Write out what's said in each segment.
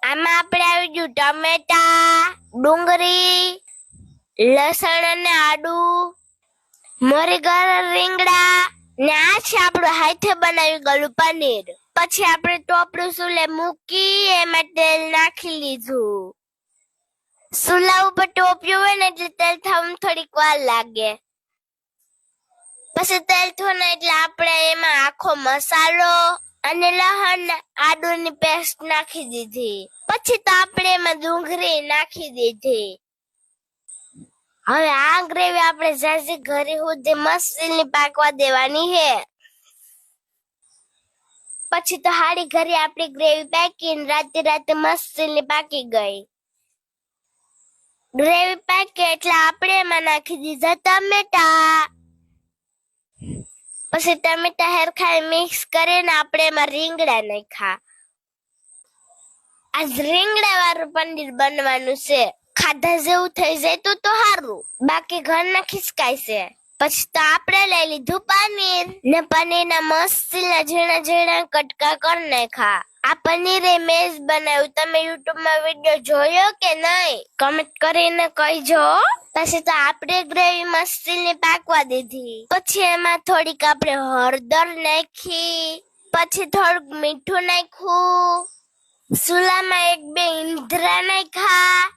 આમાં આપણે આવી ગયું ટમેટા, ડુંગળી, લસણ અને આદુ, મોરીગર, રીંગણા ને આ છે આપણું હાથે બનાવી ગયેલું પનીર. પછી આપણે ટોપલું સુલે મૂકી એમાં તેલ નાખી લીધું. સુલા ઉપર ટોપ્યું હોય ને એટલે તેલ થવામાં થોડીક વાર લાગે. પછી તેલ થયું ને એટલે આપણે એમાં આખો મસાલો અને લસણ આદુની પેસ્ટ નાખી દીધી. પછી તો આપણે એમાં ડુંગળી નાખી દીધી. હવે આ ગ્રેવી આપણે ઝાઝી ઘરે સુધી મસ્તીની પાકવા દેવાની છે. પછી તો હારી ઘરે આપણી ગ્રેવી પાકીને રાતે મસ્તીની પાકી ગઈ. ગ્રેવી પાકી એટલે આપણે એમાં નાખી દીધા ટમેટા. પછી ટમેટા હરખાઈ મિક્સ કરીને આપણે એમાં રીંગણા નાખ્યા. આજ રીંગણા વાળું પનીર બનવાનું છે. ખાધા જેવું થઈ જાય તો સારું, બાકી ઘરના ખિસકાય છે. પછી તો આપણે લઈ લીધું પનીર ને પનીરના મસ્તીના ઝીણા ઝીણા કટકા કરી નાખ્યા. આ પનીરે મેં જ બનાવ્યું. તમે યુટ્યુબમાં વિડીયો જોયો કે નહીં કમેન્ટ કરીને કહેજો. પછી તો આપણે ગ્રેવી મસ્તીની પાકવા દીધી. પછી એમાં થોડીક આપણે હળદર નાખી. પછી થોડુંક મીઠું નાખ્યું. સુલામાં 1-2 ઈંધરા નાખ્યા.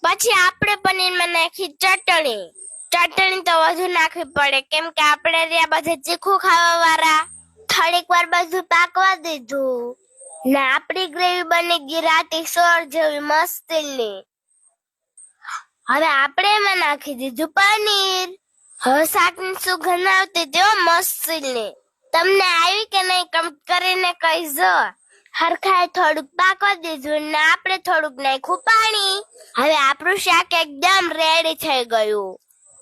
પછી આપણે પનીરમાં નાખી ચટણી. ચટણી તો વધુ નાખવી પડે કેમ કે આપણે રહ્યા બધા તીખું ખાવા વાળા. થોડીક વાર બધું પાકવા દીધું ને આપણી ગ્રેવી બની ગઈ રાતી સોર જેવી મસ્તીની. હવે આપણે એમાં નાખી દીધું પનીર. હવે શાકની સુગંધ આવતી તેઓ મસ્તીની. તમને આવી કે નહીં કમેન્ટ કરીને કહેજો. હરખાએ થોડુંક પાકવા દીધું ને આપણે થોડુંક નાખ્યું પાણી. હવે આપણું શાક એકદમ રેડી થઈ ગયું.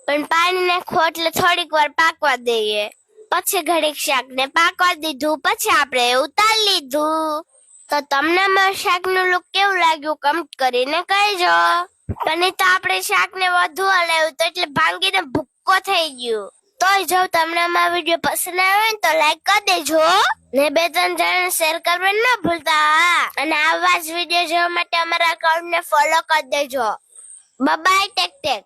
પણ પાણી નાખવું એટલે થોડીક વાર પાકવા દઈએ. પછી ઘડીક શાકને પાકવા દીધું. પછી આપણે ઉતારી લીધું. તો તમને મારું શાકનું લુક કેવું લાગ્યું કમેન્ટ કરીને કહેજો. પણ તો આપણે શાકને વધુ હલાવ્યું તો એટલે ભાંગીને ભૂક્કો થઈ ગયું. તોય જો તમને અમારો વિડીયો પસંદ આવે ને તો લાઈક કરી દેજો ને 2-3 જણાને શેર કરવાનું ન ભૂલતા. અને આવા જ વિડીયો જોવા માટે અમારા અકાઉન્ટને ફોલો કરી દેજો. Bye take tech.